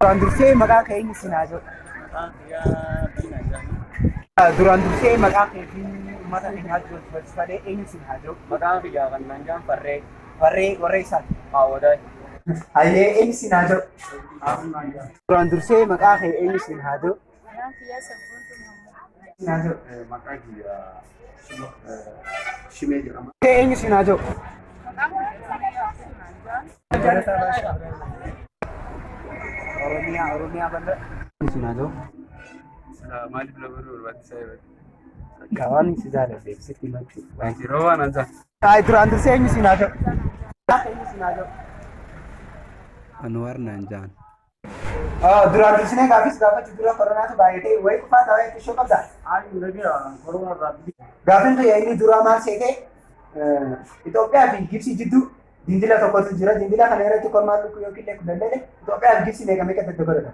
Duraan dursee maqaa kee eenyu sinaa jiru? Duraan dursee maqaa keetiin uummata keenyaa jiru barsiifatee eenyu sinaa jiru? Maqaan biyyaa kan Nanjaan Farree. Farree warree isaati. Haawwadaayi. Hayyee eenyu sinaa jiru? Duraan dursee maqaa kee eenyu sinaa jiru? Sinaa jiru. Maqaan biyyaa Shimee jedhama. Eenyu sinaa jiru? Oromiyaa bal'aa. Eenyu sinaa jiru? Maaliif lafarra barbaachisaa jiru? Gabaan si jaalladhe ibsitti himachuu. Yeroo waan ansa. Duraan dursee eenyu sinaa jiru? Eenyu sinaa jiru? Anwar Nanjaan. Duraan dursinee gaafachuu dura koronaatu baay'atee wayii qufaa ta'ee itti shoo qabda. Gaafin ta'e inni duraa maal seetee Itoophiyaa fi Gibsii jidduu dindila tokkotu jira. Dindila kana irratti kormaan lukkuu yookiin illee kudhannee Itoophiyaa fi Gibsii meeqa dadda godhata?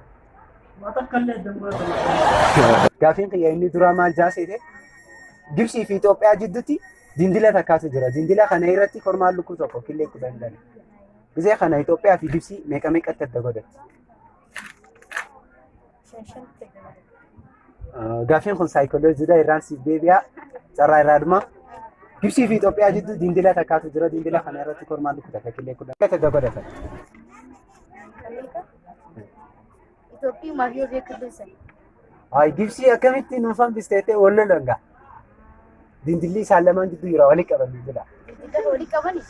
Gaafin ta'e inni duraa maal jaaseete Gibsii fi Itoophiyaa jidduutti dindila takkaatu jira. Dindila kana irratti kormaan lukkuu tokko yookiin illee kudhannee. Gizee kana Itoophiyaa fi Gibsii meeqa dadda godhata? Gaafin kun saayikolojiidha irraan siif deebi'a. Carraa irraa dhuma. Gibsii fi Itoophiyaa jidduu dindila takkaatu jira. Dindila kana irratti kormaan lukkuu takka killee kudhan dadda godhatan. Itoophiyaa maaliif beekamtisan? Gibsii akkamitti nuufan bisteetee wal lolangaa? Dindilli isaan lamaan jidduu jira walii qabanii jira. Dindila walii qabanii?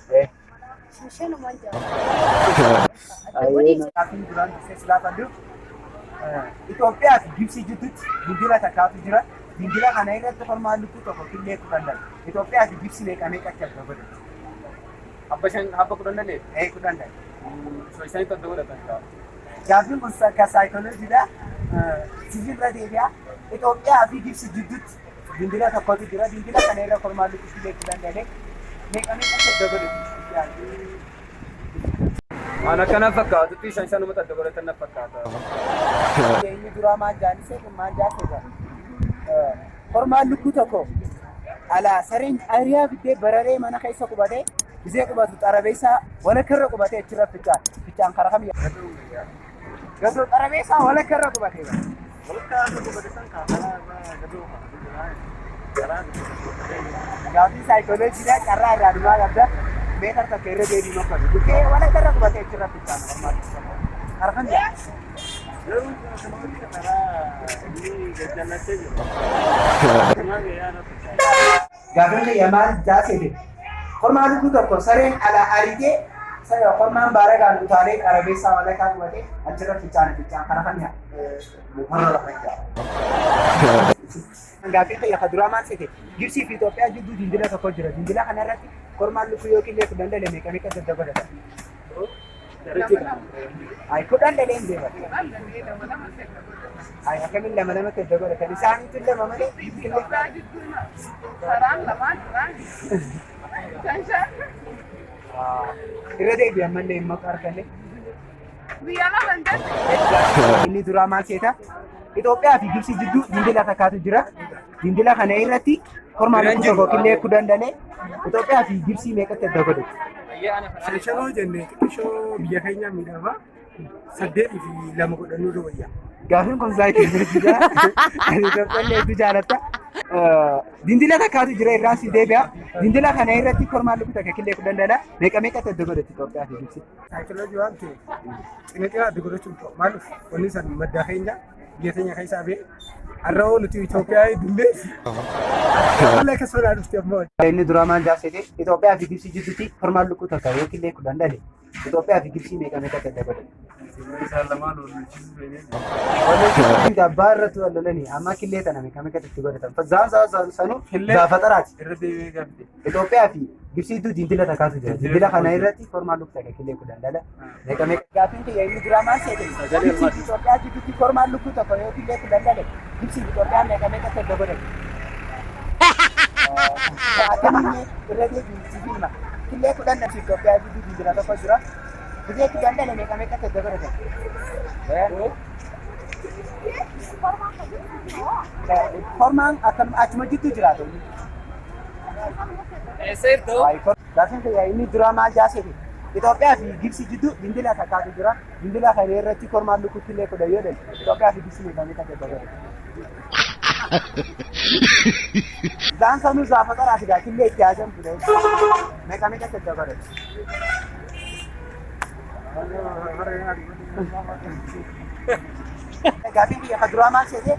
Shishanumaan jira. Gaafin duraan dursee silaafadhu. Itoophiyaa fi Gibsii jidduutti dindila takkaatu jira. Dindila kana irratti kormaan lukkuu tokko killee kudhan. Itoophiyaa fi Gibsii meeqa dadda godhata? Abba kudhannee? Kudhan. Isaan dadda godhatan. Gaafin kun akka saayikolojiidha. Sirriirra deebi'a. Itoophiyaa fi Gibsii jidduutti dindila tokkotu jira. Dindila kana irra kormaan lukkuu killee kudhan meeqa dadda godhata? Ana kana fakkaatutti shan dadda godhatan na fakkaata. Inni duraa maal jaallisee kun maal jaallisee kormaan lukkuu tokko alaa sareen ariyaa fiddee bararee mana keessa qubatee bisee qubatu xarabeessaa walakkarra qubatee achirra fichaan karaa kam gadoo xarabeessaa walakkarra qubatee gaafii saayikolojiidhaa carraa irraa dhumaa qabda meetar takka irra deebii makkatu bukkee walakkarra qubatee achirra fichaan karaa kam Gaafin ta'e maal jaaseete kormaan lukkuu tokko sareen alaa ariitee kormaan baaragaan utaalee xarabeessaa walakkaa qubatee achirra fichaan kana kan Gaafin ta'e duraa maal seete Gibsii fi Itoophiyaa jidduu dindila tokko jira. Dindila kana irratti kormaan lukkuu yookiin illee kudhan meeqa dadda godhata? Kudhan daleen deema. Akkamiin lama dadda godhatan isaaniitu lama malee. Irra deebi'an malee hin maqaa arganne. Inni duraa maal seeta? Itoophiyaa fi Gibsii jidduu dindila takkaatu jira. Dindila kana irratti kormaan lukkuu tokko killee kudhan dalee Itoophiyaa fi Gibsii meeqa dadda godhatu? Shanoo jennee xiqqishoo biyya keenya miidhama 8 fi 2 godhannuu wayyaa. Gaafin kun saayikolojiidha. Itoophiyaa hedduu jaalatta. Dindila takkaatu jira irraan si deebi'a. Dindila kana irratti kormaan lukkuu takka killee kudhan dala meeqa dadda godhatu Itoophiyaa fi Gibsii? Saayikoloojii waan ta'eef xinaqaa adda gochuun maaliif wanni san maddaa keenya biyya keenya keessaa ba'e har'oo nuti Itoophiyaa dumbee malee akkasuma dhufte ammoo. Inni duraa maal jaaseete Itoophiyaa fi Gibsii jidduutti kormaan lukkuu takka yookiin illee kudhan dale Itoophiyaa fi Gibsii meeqa dadda godhatu? Isaan lamaan waliin Wanti abbaa irratti wal lolanii amma killee tana meeqa dadda godhatan? Sanuu gaafataraati. irra deebi'ee gaafate. Itoophiyaa fi Gibsii jidduu dindila takkaatu jira. Dindila kana irratti kormaan lukkuu takka killee kudhan dala meeqa gaafin ta'e inni duraa maal seete Gibsii fi Itoophiyaa jidduutti kormaan lukkuu tokko yookiin illee kudhan dale Gibsii fi Itoophiyaa meeqa dadda godhatu? Akkamiin irra deebiin killee kudhan dhala Itoophiyaa jidduu dindila tokko jira. Bisee kudhan dhala meeqa dadda godhatan? Kormaan achuma jidduu jiraatu. Seertoo. Gaafin ta'e inni duraa maal jaaseeti Itoophiyaa fi Gibsi jidduu dindila takkaatu jira. Dindila kana irratti kormaan lukutti illee kudha yoo ta'e Itoophiyaa fi Gibsi meeqamee takka dabala. Isaan sanuu zaafa qaraati gaa killee itti haajan ture. Meeqamee takka dabala. Gaafiin biyya kaduraa maal seete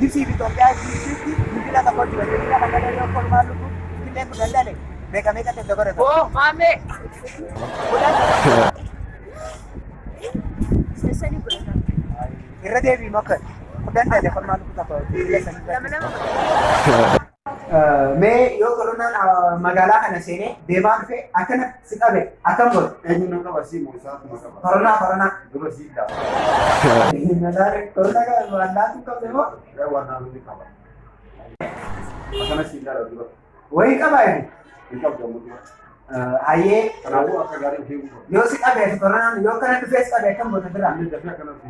Gibsii fi Itoophiyaa Gibsiitti dindila tokko jira. Dindila kana yoo kormaan lukutti illee kudha dale. Meeqamee takka dabala. Oh, mame. Sesani berapa? Irra deebii makka kudhan dale kormaan lukuta mee yoo koronaan magaalaa kana seenee deemaa dhufe akkana si qabe akkam godhu Eenyuun qaba si muusaatuma qaba. koronaa Dura si dha. koronaa kana wallaatu qabde moo Waan namni qaba. Akana si dha dura. wayii qabaa inni Ni qabda mutu. hayyee Kanaafuu akka gaarii fi yoo si qabe koronaan yoo kana dhufee si qabe akkam godhu bira Ani dafee akkana fi.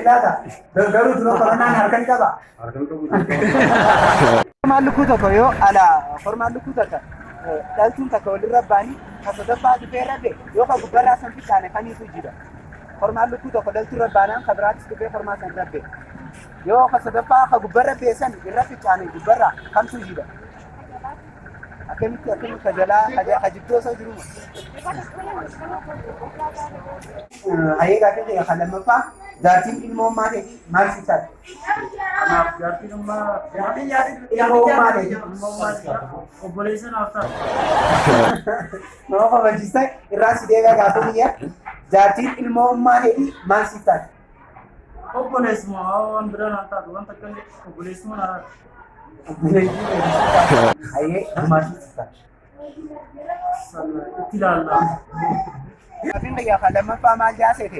ilaata garuu dura koronaan harkan qaba Harkaan qabu. kormaan lukkuu tokko yoo ala kormaan lukkuu takka dhaltuun takka walirra baanii ka sadaffaa dhufee rabbe yoo ka gubbarraa san fixaane kamiitu jira kormaan lukkuu tokko dhaltuu rabbaanaan ka biraattis dhufee kormaa san rabbe yoo ka sadaffaa ka gubbarra beesan irra fixaane gubbarraa kamtu jira akkamitti ka jalaa ka jidduu osoo jiruma hayyee gaafii ta'e kan lammaffaa jaartiin ilmoommaa ta'e maal sittaati ilmoommaa ta'e Obboleessa naaf ta'a. nama kabachiisa irraa si deebi'a gaafii biyya jaartiin ilmoommaa ta'e maal sittaati Obboleessuma waan bira naaf taatu wanta akka obboleessuma naaf hayyee maal sittaati itti ilaalla. Gaafiin biyya kan lammaffaa maal jaasete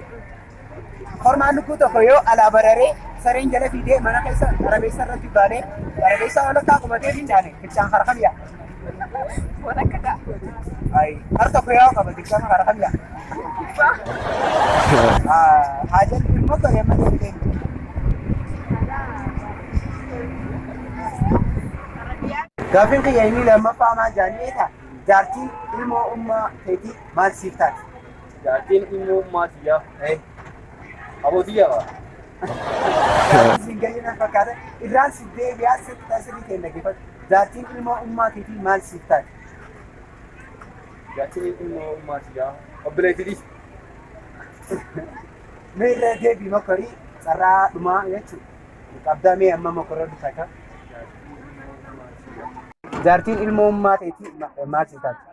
kormaan lukkuu tokko yoo alaa bararee sareen jala fiidee mana keessa arabeessa irratti baadee arabeessa walakkaa qubatee fincaane fichaan harka biyya Walakkaadha. har tokko yoo qaba dirqama harka biyya haajan ilmoo koree amma deemtee gaafiin kiyya inni lammaffaa maal jaanneeta jaartiin ilmoo ummaa teetii maal siif taati Jaatiin immoo maatiyaa. Abootiyaa waa. Singalina fakkaata irraan si deebi'aa sitti asirii ta'e dhaggeeffatu jaartiin ilmoo ummaa keetii maal siif taati Jaatiin immoo maatiyaa. Obboleettiidhis. mee irra deebii mokorii carraa dhumaa jechuudha qabdaa mee amma mokorra dhufata jaartiin ilmoo ummaa keetii maal siif taati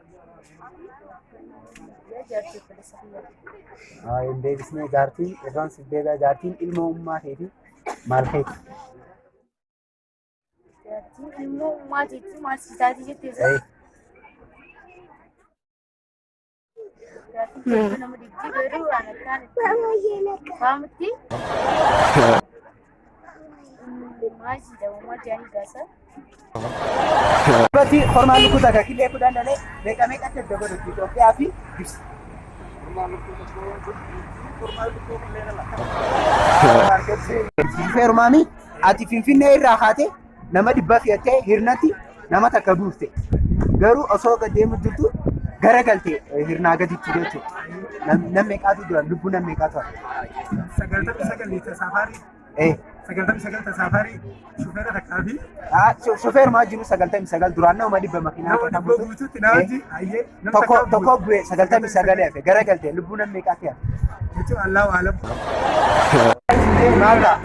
hin deebisnee jaartiin irraan siif deebi'aa jaartiin ilmoo ummaa keetii maal keeti Ilmoo maatiitti maal siitaati jettee nama digdii garuu anakkaan faamutti maal jedhamu maal jedhanii gaasa Bati kormaan lukkuu takka killee kudhan dhalee meeqamee qatte iddoo godhutti Itoophiyaa fi Gibsi. Feerumaami ati Finfinnee irraa kaatee nama dhibba fi'attee hirnatti nama takka buufte garuu osoo gad deemu jirtu gara galtee hirnaa gaditti jechuudha. Nam meeqaatu dura lubbuu nam meeqaatu hafe? 99 safari. Eh. 99 safari. Shufeera takkaa fi Shofeer maa jiru 99 duraan nama dhibba makiinaa nama kan dhibba guutuutti nama wajjin hayyee nama tokko takkaa tokko bu'e 99 hafe gara galtee lubbuu nam meeqaati hafe? jechuun Allahu alam. Maal ta'a?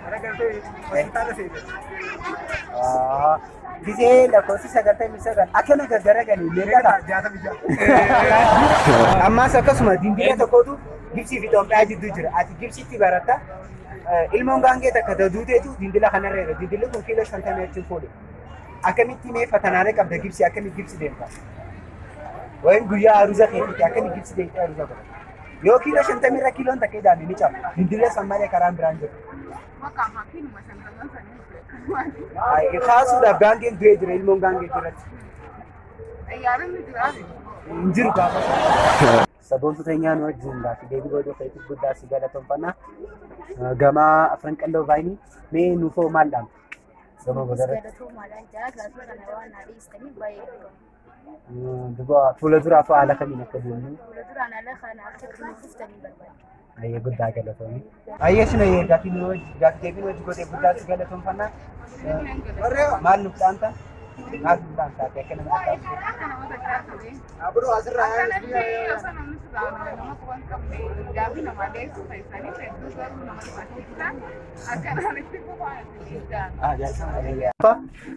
Garagaltee hospitaala seete. Gisee lakkoofsi 99 akkana gargara galii meeqadha? 66. Ammas akkasuma dindila tokkotu Gibsii fi Itoophiyaa jidduu jira. Ati Gibsitti baratta ilmoon gaangee takka daduuteetu dindila kanarra jira. Dindilli kun kiiloo 50 jechuun fuudhe. Akkamitti mee fatanaalee qabda Gibsii akkamitti Gibsi deemta? Wayin guyyaa aruuza keetitti akkamitti Gibsi deemtee aruuza godha? Yoo kiiloo 50 irra kiiloon takka idaame ni caba. Dindila san malee karaan biraan jiru. maqaan hakiinuma shantaman sanii Kaasuudhaaf gaangeen du'ee jira ilmoon gaangee jiratti. Xayyaaranni jiraate. Hin jiru gaafa. Saboontu teenyaan wajjin gaafi deebii godhuu keetii guddaa si galatoomfanna. Gama afran qalloo vaayinii mee nuufoo maal dhaamta? Gama godara. Galatoomaadhaan jaa gaafii kana waan naa dhiyeessanii baay'ee duba fuula duraatu haala kamiin akka deemnu Fuula duraan ala kana akka kunuunsuftanii barbaadu. ayyee guddaa galatoomii. Ayyee sina gaaffii deebiin hojii godhee guddaa si galatoomfannaa. Maal nuuf dhaanta? Maal nuuf dhaanta? Akka nama Abduu asirraa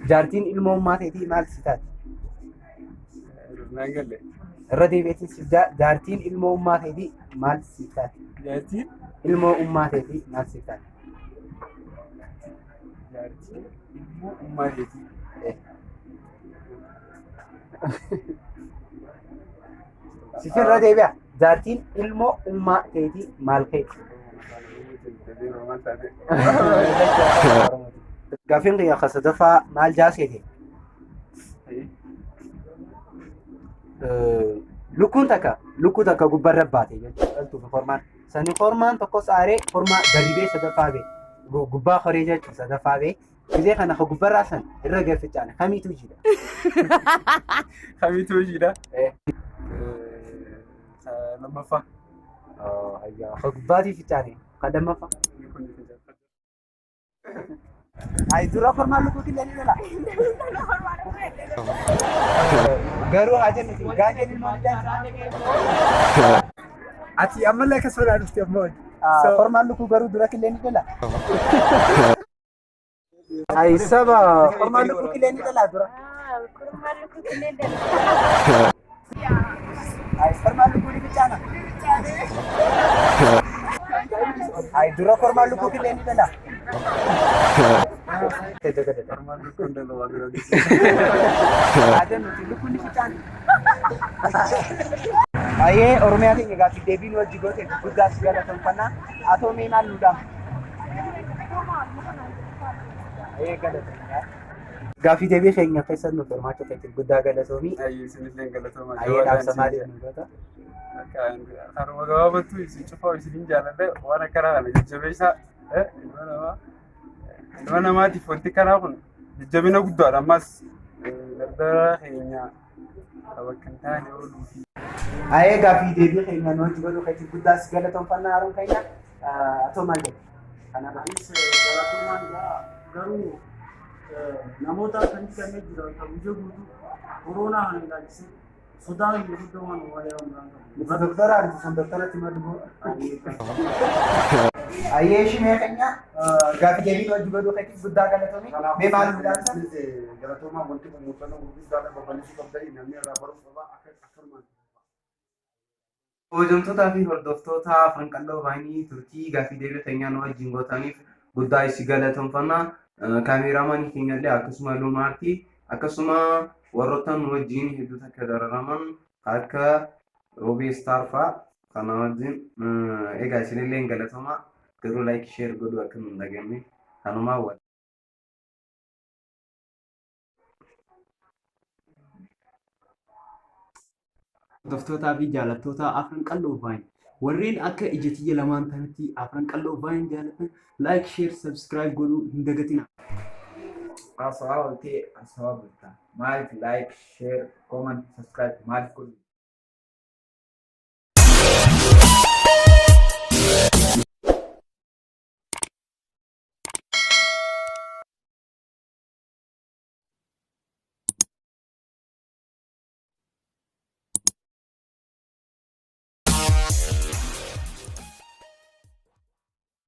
jaartiin ilmoommaa ta'eetii maal si taati? Naangalle. Irra deebi'eetiin si jaartiin ilmoommaa ta'eetii maal si taati? Jaartiin Ilmoommaa ta'eetii maal si taati? jaartiin ilmoo ummaa keetii. Sifirra deebi'a. Jaartiin ilmoo ummaa ta'eetii maal ta'e? Gaaffiin kiyya akka sadaffaa maal jaaseete? Lukkuun takka gubbarra baate jechuudha. Hormaan sani hormaan tokko saaree hormaa gadibee sadaffaa bee gubbaa horee jechuudha sadaffaa bee gisee kana ka gubbarraa san irra galfichaane kamiitu jira? Kamiitu hojiidha? Lammaffaa. Ka gubbaatiif ichaane ka lammaffaa. Ay dura hormaan lukkuu killee ni dhala. Garuu haa jennuti gaangeen ilmoo Ati ammallee akka sodaa dhufte ammoo. hormaan lukkuu garuu dura killee ni dhala. Ay saba hormaan lukkuu killee ni dhala dura. Kurmaan lukkuu killee dala. Ay hormaan lukkuu ni bichaana. Ay dura hormaan lukkuu killee ni dhala. Hormaan lukkuun dhala waa bira geesse. Ada nuti lukkuun ni bichaana. Ayyee Oromiyaa keenya gaaffii deebiin wajji goote guddaa si galateeffannaa. Atoo mee maal nu dhaama? Ayyee galateeffannaa. Gaaffii deebii keenya keessatti nuuf hirmaachuu keessatti guddaa galatoomii. Ayyee isinillee galatooma. Ayyee dhaamsa maaliif nu goota? Haruma gabaabattu isin cufaa isiniin jaaladha waan akkanaa kana jajjabeessaa ilma namaatiif wanti kanaa kun jajjabina guddaadha ammas dardara keenya bakka hin taane ooluu fi Ayyee gaaffii deebii keenya nu wajji godhuu keessatti guddaa si galateeffannaa haroon keenya. Atoo maal jedhu? Anis galatummaan garuu namoota kan jedhamee jira kan biyya guutuu koronaa kana ilaalchisee sodaan guddaa waa'ee waan Bisa doktora harus sama doktoratti malu. Ayyee shimee keenya gaaffii deebii wajji godhuu keessatti guddaa galatoomii. Mee maal nu dhaamsa? Galatoomaa wanti kun muuxannoo gurguddaadha babal'isuu qabdanii namni irraa baruu qaba akkanumaan. Hojjettoota fi hordoftoota Fanqalloo Baay'inii turtii gaaffii deebii keenyaa nu wajjin gootaniif guddaa isin galateeffanna. Kaameraamaanii keenyallee akkasuma lumaartii akkasuma warroota nu wajjin hedduu takka dararaman akka Roobee Star fa'aa kana wajjin egaa isinillee galatooma garuu laayik sheer godhuu akka nu hin dhageenye kanumaa wal. Hordoftoota fi jaallattoota Fanqalloo Baay'inii warreen akka ija tiyya lamaan tanatti Fanqalloo Baay'inii jaallatan laayik sheer sabskiraayib godhuu hin dagatina. Asawaa waltee asawaa bultaa. Maaliif laayik sheer kooment sabiskiraayib maaliif godhu?